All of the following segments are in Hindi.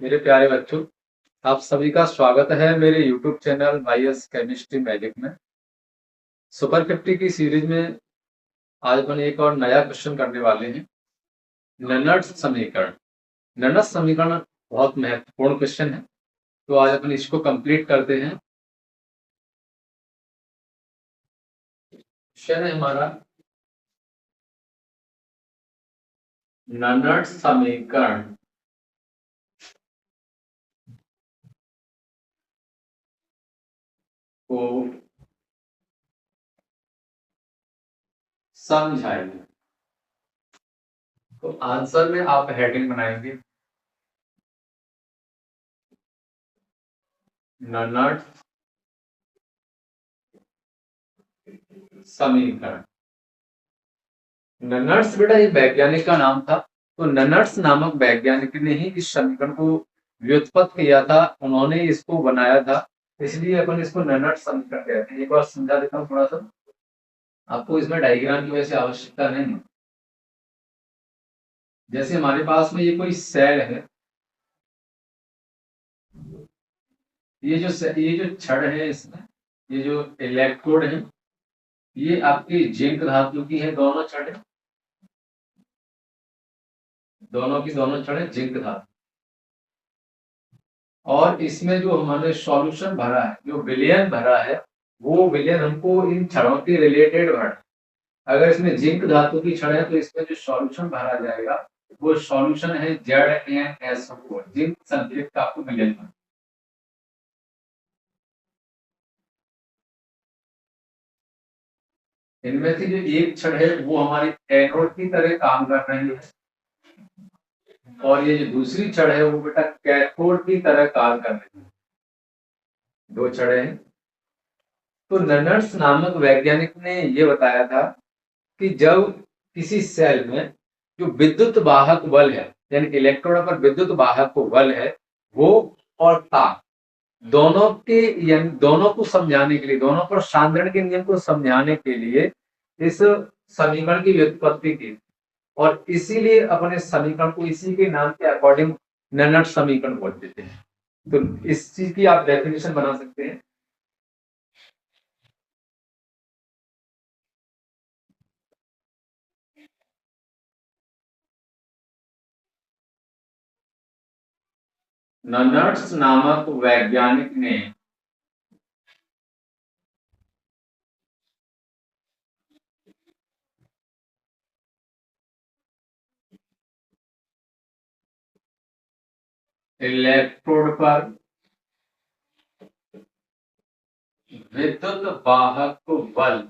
मेरे प्यारे बच्चों, आप सभी का स्वागत है मेरे YouTube channel YS chemistry magic में। सुपर 50 की सीरीज में आज अपन एक और नया क्वेश्चन करने वाले हैं। ननट्स समीकरण। ननट्स समीकरण बहुत महत्वपूर्ण क्वेश्चन है, तो आज अपन इसको कंप्लीट करते हैं। क्वेश्चन है हमारा ननट्स समीकरण को समझाइए। तो आंसर में आप हेडिंग बनाएंगे ननट्स समीकरण। ननट्स बेटा एक वैज्ञानिक का नाम था। तो ननट्स नामक वैज्ञानिक ने ही इस समीकरण को व्युत्पत्त किया था, उन्होंने इसको बनाया था, इसलिए अपन इसको ननट्स समीकरण कहते हैं। एक बार समझा देता हूँ थोड़ा सा आपको, इसमें डायग्राम की वैसे आवश्यकता नहीं है। जैसे हमारे पास में ये कोई सेल है, ये जो छड़ है, इसमें ये जो इलेक्ट्रोड है, ये आपकी जिंक धातु की है। दोनों छड़ है, दोनों की दोनों छड़ है जिंक धातु। और इसमें जो हमने सॉल्यूशन भरा है, जो विलयन भरा है, वो विलयन हमको इन छड़ों के रिलेटेड भरा है। अगर इसमें जिंक धातु की छड़ है तो इसमें जो सॉल्यूशन भरा जाएगा वो सॉल्यूशन है ZnSO4, जिंक सल्फेट का आपको मिलेगा। इनमें से जो एक छड़ है वो हमारी एनोड की तरह काम कर रही है, और ये जो दूसरी छड़ है वो बेटा कैथोड की तरह काम कर रही है। दो छड़े हैं। तो ननर्स नामक वैज्ञानिक ने ये बताया था कि जब किसी सेल में जो विद्युत वाहक बल है, यानी इलेक्ट्रॉन पर विद्युत वाहक बल है, वो और ताप दोनों के, यानी दोनों को समझाने के लिए, दोनों पर सांद्रण के नियम को समझाने के लिए इस समीकरण की व्युत्पत्ति की, और इसीलिए अपने समीकरण को इसी के नाम के अकॉर्डिंग ननट समीकरण बोल देते हैं। तो इस चीज की आप डेफिनेशन बना सकते हैं। ननट्स नामक वैज्ञानिक ने इलेक्ट्रोड पर विद्युत वाहक बल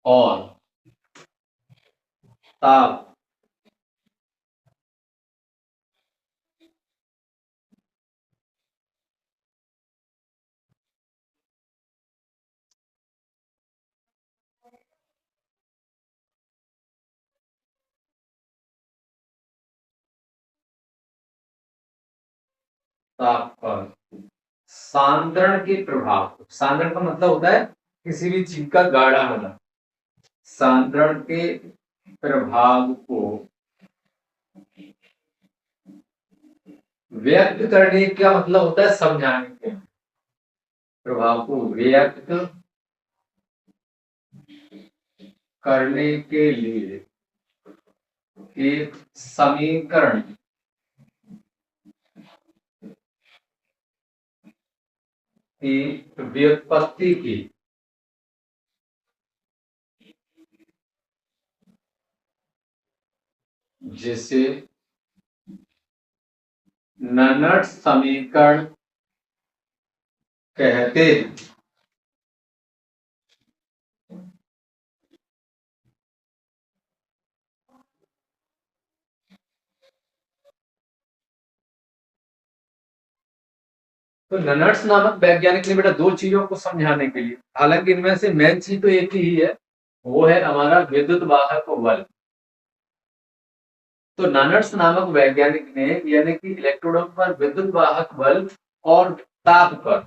और ताप ताप पर सांद्रण के प्रभाव, सांद्रण का मतलब होता है किसी भी चीज का गाढ़ा होना, सांद्रण के प्रभाव को व्यक्त करने का मतलब होता है समझाने के, प्रभाव को व्यक्त करने के लिए एक समीकरण की व्युत्पत्ति की, जिसे ननट समीकरण कहते हैं। तो ननट्स नामक वैज्ञानिक ने बेटा दो चीजों को समझाने के लिए, हालांकि इनमें से मेन चीज तो एक ही है, वो है हमारा विद्युत वाहक बल। तो ननट्स नामक वैज्ञानिक ने, यानी कि इलेक्ट्रोडों पर विद्युत वाहक बल और ताप पर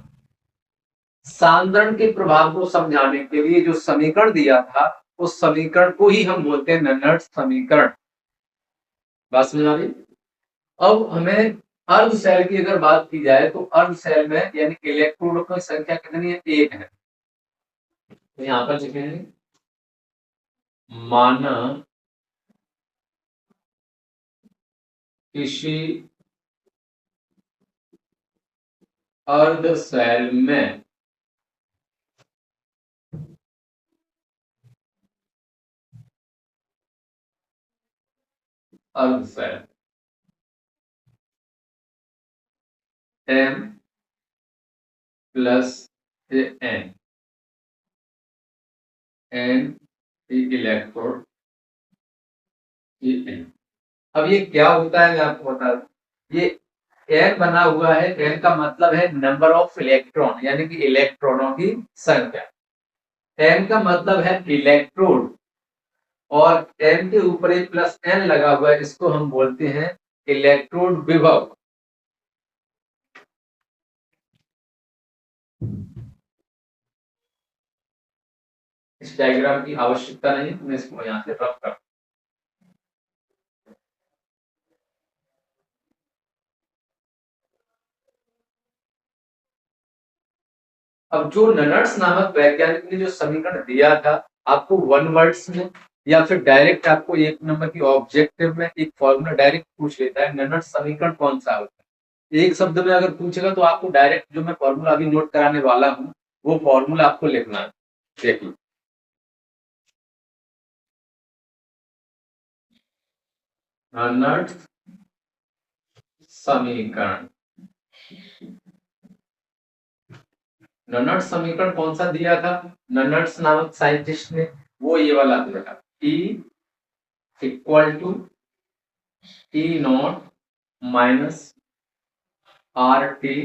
सांद्रण के प्रभाव को समझाने के लिए जो समीकरण दिया था, उस समीकरण को ही हम बोलते हैं ननट्स समीकरण। बात समझ आ रही? अब हमें अर्ध सेल की अगर बात की जाए तो अर्ध सेल में यानी इलेक्ट्रोड की संख्या कितनी है? 1 है। तो यहाँ पर लिखेंगे माना किसी अर्ध सेल में अर्ध cell m plus n electrode n। अब ये क्या होता है मैं आपको बता दूं। ये n बना हुआ है, n का मतलब है नंबर ऑफ इलेक्ट्रॉन यानी कि इलेक्ट्रॉनों की संख्या। n का मतलब है इलेक्ट्रोड और n के ऊपर एक प्लस n लगा हुआ है, इसको हम बोलते हैं इलेक्ट्रोड विभव। इस डायग्राम की आवश्यकता नहीं, मैं इसको यहां से रफ कर। अब जो ननर्स नामक वैज्ञानिक ने जो समीकरण दिया था आपको वन वर्ड्स में या फिर डायरेक्ट आपको एक नंबर की ऑब्जेक्टिव में एक फॉर्मूला डायरेक्ट पूछ लेता है ननर्स समीकरण कौन सा होता है। एक शब्द में अगर पूछेगा तो आपको डायरेक्ट जो मैं फॉर्मूला अभी नोट कराने वाला हूँ वो फॉर्मूला आपको लिखना है। देखिए ननर्स समीकरण, ननर्स समीकरण कौन सा दिया था ननर्स नामक साइंटिस्ट ने? वो ये वाला दिया था E equal to E not minus R T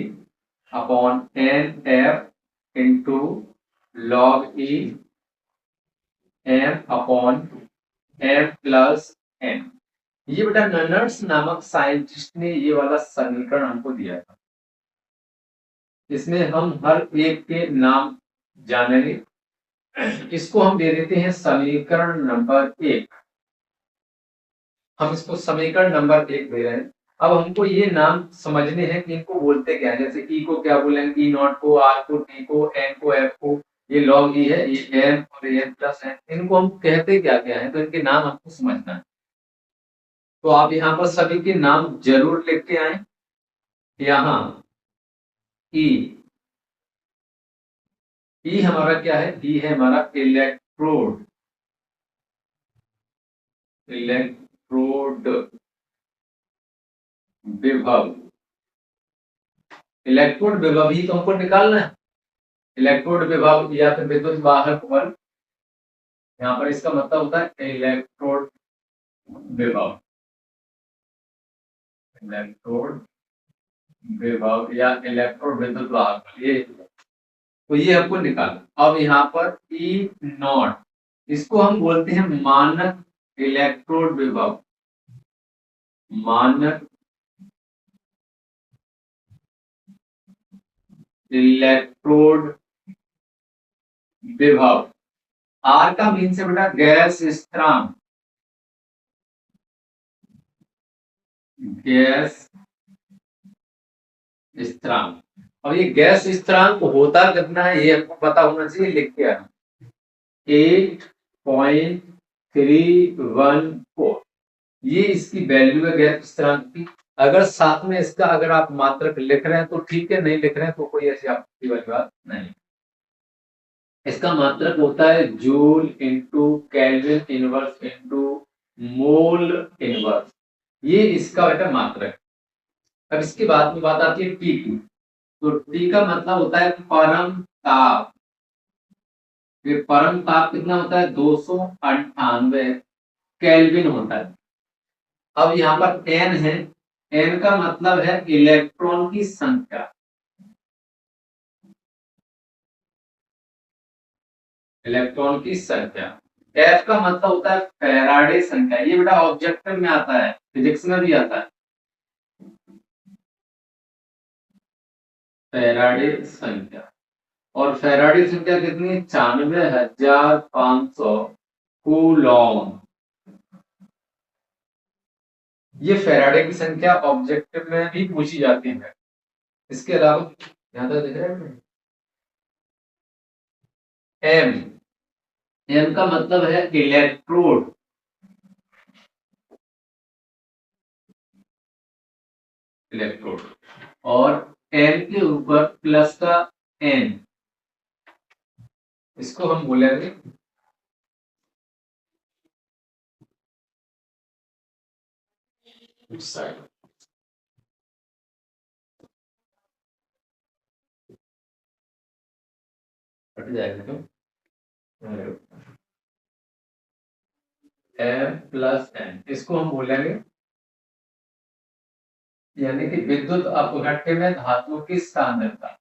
upon N F into log E M upon M plus N. ये बेटा ननर्स नामक साइंटिस्ट ने ये वाला समीकरण हमको दिया था। इसमें हम हर एक के नाम जानेंगे। इसको हम दे देते हैं समीकरण नंबर 1। हम इसको समीकरण नंबर 1 दे रहे हैं। अब हमको ये नाम समझने हैं कि इनको बोलते क्या है। जैसे ई को क्या बोलेंगे? ई नॉट को, आर को, टी को, एन को, एफ को। ये लॉग ई है, ये एम और एन प्लस एन। इनको हम कहते क्या क्या है, तो इनके नाम हमको समझना है। तो आप यहाँ पर सभी के नाम जरूर लिख के आए। यहाँ ई, ई हमारा क्या है? ई है हमारा इलेक्ट्रोड, इलेक्ट्रोड विभव। इलेक्ट्रोड विभव ही तो हमको निकालना है। इलेक्ट्रोड विभव या फिर विद्युत वाहक बल, यहाँ पर इसका मतलब होता है इलेक्ट्रोड विभव, इलेक्ट्रोड विभव या इलेक्ट्रोड विद्युत वाहक बल। ये तो ये हमको निकालना। अब यहाँ पर ई नॉट, इसको हम बोलते हैं मानक इलेक्ट्रोड विभव, मानक इलेक्ट्रोड विभव। आर का मीन से बेटा गैस स्थिरांक, गैस स्थिरांक। और ये गैस स्थिरांक होता कितना है ये हमको पता होना चाहिए, लिख के आना 8.314। ये इसकी वैल्यू है गैस स्थिरांक की। अगर साथ में इसका अगर आप मात्रक लिख रहे हैं तो ठीक है, नहीं लिख रहे हैं तो कोई ऐसी आपत्ति वाली बात नहीं। इसका मात्रक होता है joule into kelvin inverse into mole inverse. ये इसका बेटा मात्रक। अब इसके बाद में बात आती है टी की। तो टी का मतलब होता है परम ताप। ये परम ताप कितना होता है? 298 केल्विन होता है। अब यहाँ पर एन है, एन का मतलब है इलेक्ट्रॉन की संख्या, इलेक्ट्रॉन की संख्या। एफ का मतलब होता है फैराडे संख्या। ये बेटा ऑब्जेक्टिव में आता है, फिजिक्स में भी आता है। फैराडे संख्या, और फैराडे संख्या कितनी है? 96,500 कूलॉम। ये फैराडे की संख्या ऑब्जेक्टिव में भी पूछी जाती है। इसके अलावा यहाँ तक दिख रहा है एम, एम का मतलब है इलेक्ट्रोड, इलेक्ट्रोड, और एम के ऊपर प्लस का एन, इसको हम बोलेंगे साइड। हट जाएगा तो एम प्लस एन, इसको हम बोलेंगे यानी कि विद्युत अपघट्य में धातु की सांद्रता।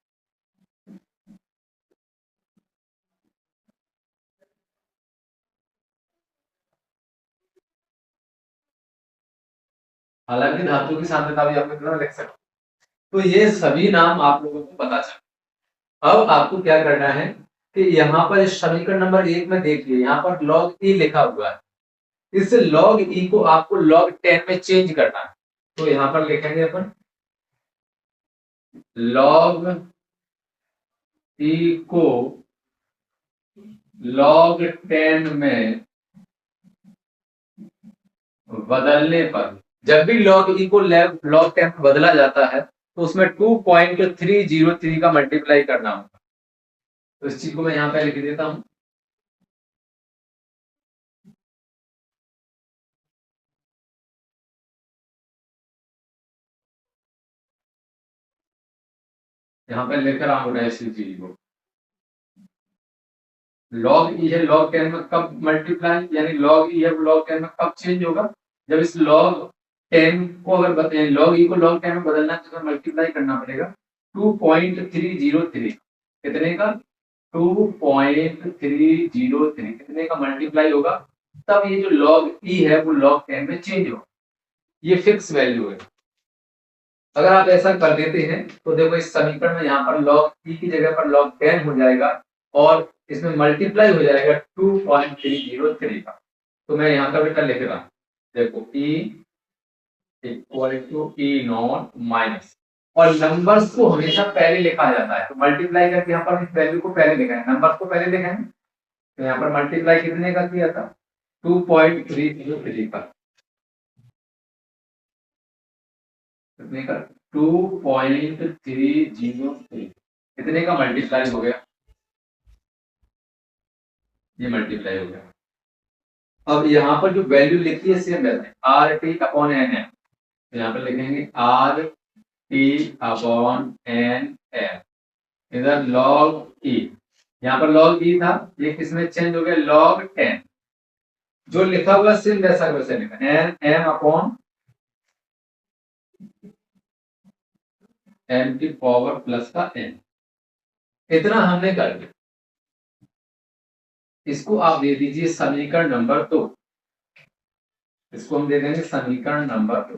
हालांकि धातु की सांद्रता भी आप इतना लिख सकते, तो ये सभी नाम आप लोगों को पता चल। अब आपको क्या करना है कि यहाँ पर समीकरण नंबर 1 में देखिए, यहाँ पर लॉग ई लिखा हुआ है, इस लॉग ई को आपको लॉग 10 में चेंज करना है। तो यहाँ पर लिखेंगे अपन लॉग ई को लॉग 10 में बदलने पर, जब भी लॉग ई को लॉग 10 में बदला जाता है तो उसमें 2.303 का मल्टीप्लाई करना होगा। तो इस चीज को मैं यहाँ पे लिख देता हूं। यहाँ पे लिख रहा हूँ इसी चीज को, लॉग ई है लॉग 10 में कब मल्टीप्लाई, यानी लॉग ई है लॉग 10 में कब चेंज होगा, जब इस लॉग 10 को अगर लॉग ई को लॉग 10 में बदलना है तो मल्टीप्लाई करना पड़ेगा 2.303, कितने का 2.303, कितने का मल्टीप्लाई होगा, तब ये जो लॉग ई है वो लॉग 10 में चेंज होगा। ये फिक्स वैल्यू है। अगर आप ऐसा कर देते हैं तो देखो इस समीकरण में यहाँ पर लॉग ई की जगह पर लॉग 10 हो जाएगा और इसमें मल्टीप्लाई हो जाएगा 2.303 का। तो मैं यहाँ का बेटा लिख रहा हूँ, देखो E equal to E not minus, और नंबर्स को हमेशा पहले लिखा जाता है, तो मल्टीप्लाई करके यहाँ पर इस वैल्यू को पहले लिखा है, नंबर्स को पहले लिखा है। तो यहाँ पर मल्टीप्लाई कितने का किया था 2.303 का, कितने का 2.303, कितने का मल्टीप्लाई हो गया, ये मल्टीप्लाई हो गया। अब यहाँ पर जो वैल्यू लिखी है सेम वैसे आर टी अपॉन एन है, तो यहाँ पर लिखेंगे R T upon N F, इधर लॉग ई, यहाँ पर लॉग ई था, ये किसमें चेंज हो गया लॉग 10, जो लिखा हुआ सेम वैसा वैसे लिखा एन एम अपॉन एम की पावर प्लस का एन, इतना हमने कर दिया। इसको आप दे दीजिए समीकरण नंबर 2, इसको हम दे देंगे समीकरण नंबर 2।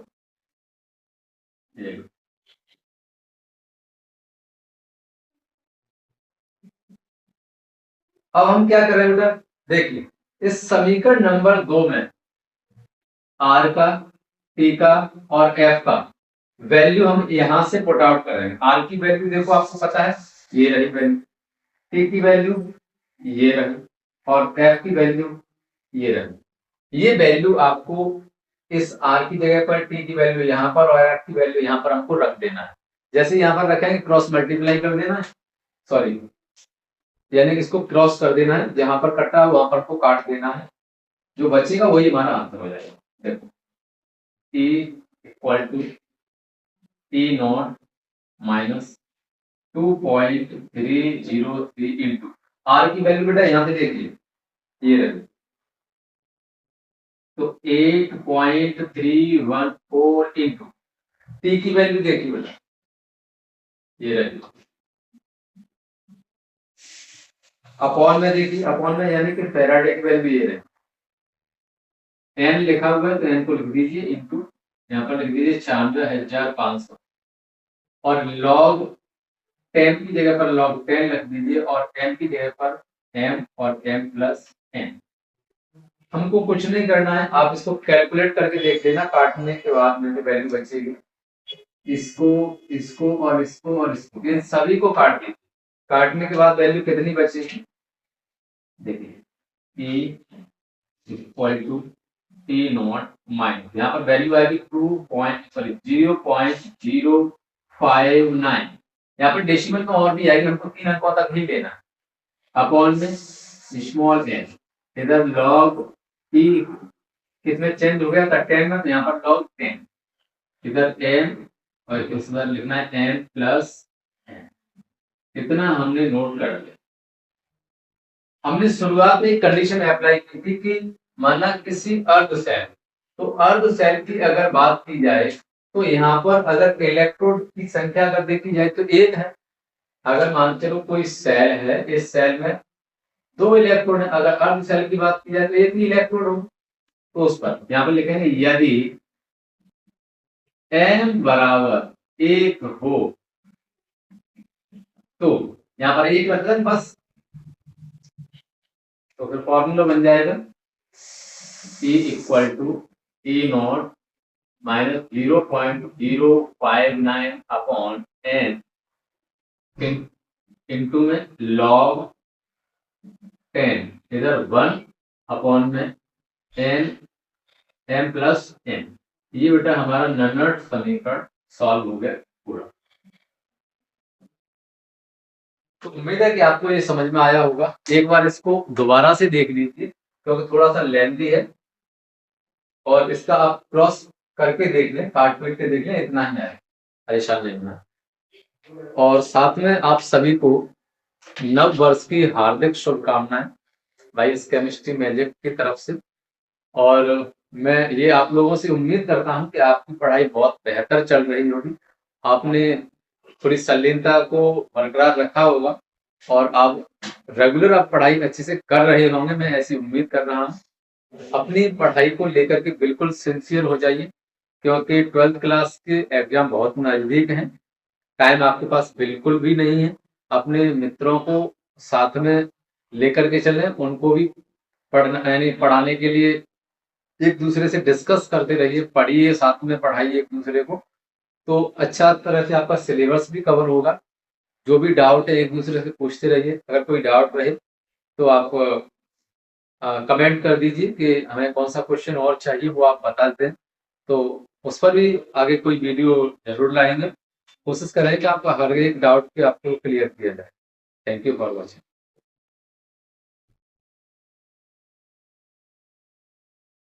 अब हम क्या करें बेटा, देखिए इस समीकरण नंबर 2 में आर का, टी का और एफ का वैल्यू हम यहां से पुट आउट करेंगे। आर की वैल्यू देखो आपको पता है ये रही वैल्यू, टी की वैल्यू ये रही, और एफ की वैल्यू ये रही। ये वैल्यू आपको इस आर की जगह पर टी की वैल्यू यहाँ पर और एफ की वैल्यू यहाँ पर हमको रख देना है। जैसे यहाँ पर रखेंगे क्रॉस मल्टीप्लाई कर देना है, सॉरी यानी कि इसको क्रॉस कर देना है, जहां पर कटा वहां पर को काट देना है, जो बचेगा वही हमारा आंसर हो जाएगा। देखो E equal to E not minus 2.303 into R की वैल्यू बेटा यहाँ से देखिए ये रही, तो 8.314 इंटू टी की वैल्यू देखिए बेटा ये रही, अपॉन में देखिए, अपॉन में यानी कि फैराडे की वैल्यू ये रही, एन लिखा हुआ है तो एन को लिख दीजिए इंटू यहाँ पर लिख दीजिए 96,500, और लॉग 10 की जगह पर लॉग 10 रख दीजिए और m की जगह पर m और m प्लस n। हमको कुछ नहीं करना है, आप इसको कैलकुलेट करके देख लेना, काटने के बाद में जो वैल्यू बचेगी, इसको इसको और इसको और इसको, इन सभी को काट दीजिए। काटने के बाद वैल्यू कितनी बचेगी, देखिए E equal to T not minus, यहाँ पर वैल्यू आएगी 0.059। यहाँ पर डेसिमल में और भी आएगी, हमको 3 अंकों तक ही लेना, अपॉन में स्मॉल एन, इधर लॉग टी किसमें चेंज हो गया था 10 में, यहाँ पर लॉग 10, इधर एन और इसमें लिखना है एन प्लस एन। इतना हमने नोट कर लिया। हमने शुरुआत में एक कंडीशन अप्लाई की थी कि माना किसी अर्ध सेल, तो अर्ध सेल की अगर बात की जाए तो यहाँ पर अगर इलेक्ट्रोड की संख्या अगर देखी जाए तो 1 है। अगर मान चलो कोई सेल है, इस सेल में 2 इलेक्ट्रोड है, अगर अर्ध सेल की बात की जाए तो 1 ही इलेक्ट्रोड हो, तो उस पर यहाँ पर लिखेंगे यदि n बराबर 1 हो, तो यहाँ पर 1 मतलब बस, तो फिर फॉर्मूला बन जाएगा E equal to E not minus 0.059 upon n into में लॉग 10, इधर 1 अपॉन में n प्लस n। ये बेटा हमारा ननट समीकरण सॉल्व हो गया पूरा। तो उम्मीद है कि आपको ये समझ में आया होगा। एक बार इसको दोबारा से देख लीजिए क्योंकि थोड़ा सा लेंथी है, और इसका आप क्रॉस करके देख लें, काट पीट के देख लें, इतना ही है, परेशान नहीं होना। और साथ में आप सभी को नव वर्ष की हार्दिक शुभकामनाएं भाई इस केमिस्ट्री मैजिक की तरफ से। और मैं ये आप लोगों से उम्मीद करता हूं कि आपकी पढ़ाई बहुत बेहतर चल रही होगी, आपने थोड़ी संलीनता को बरकरार रखा होगा और आप रेगुलर आप पढ़ाई अच्छे से कर रहे होंगे, मैं ऐसी उम्मीद कर रहा हूँ। अपनी पढ़ाई को लेकर के बिल्कुल सिंसियर हो जाइए क्योंकि 12th क्लास के एग्जाम बहुत नज़दीक हैं, टाइम आपके पास बिल्कुल भी नहीं है। अपने मित्रों को साथ में लेकर के चलें, उनको भी पढ़ना यानी पढ़ाने के लिए एक दूसरे से डिस्कस करते रहिए, पढ़िए, साथ में पढ़ाइए एक दूसरे को, तो अच्छा तरह से आपका सिलेबस भी कवर होगा। जो भी डाउट है एक दूसरे से पूछते रहिए, अगर कोई डाउट रहे तो आप कमेंट कर दीजिए कि हमें कौन सा क्वेश्चन और चाहिए, वो आप बता दें तो उस पर भी आगे कोई वीडियो जरूर लाएंगे। कोशिश करें कि आपका हर एक डाउट की आपको क्लियर किया जाए। Thank you for watching.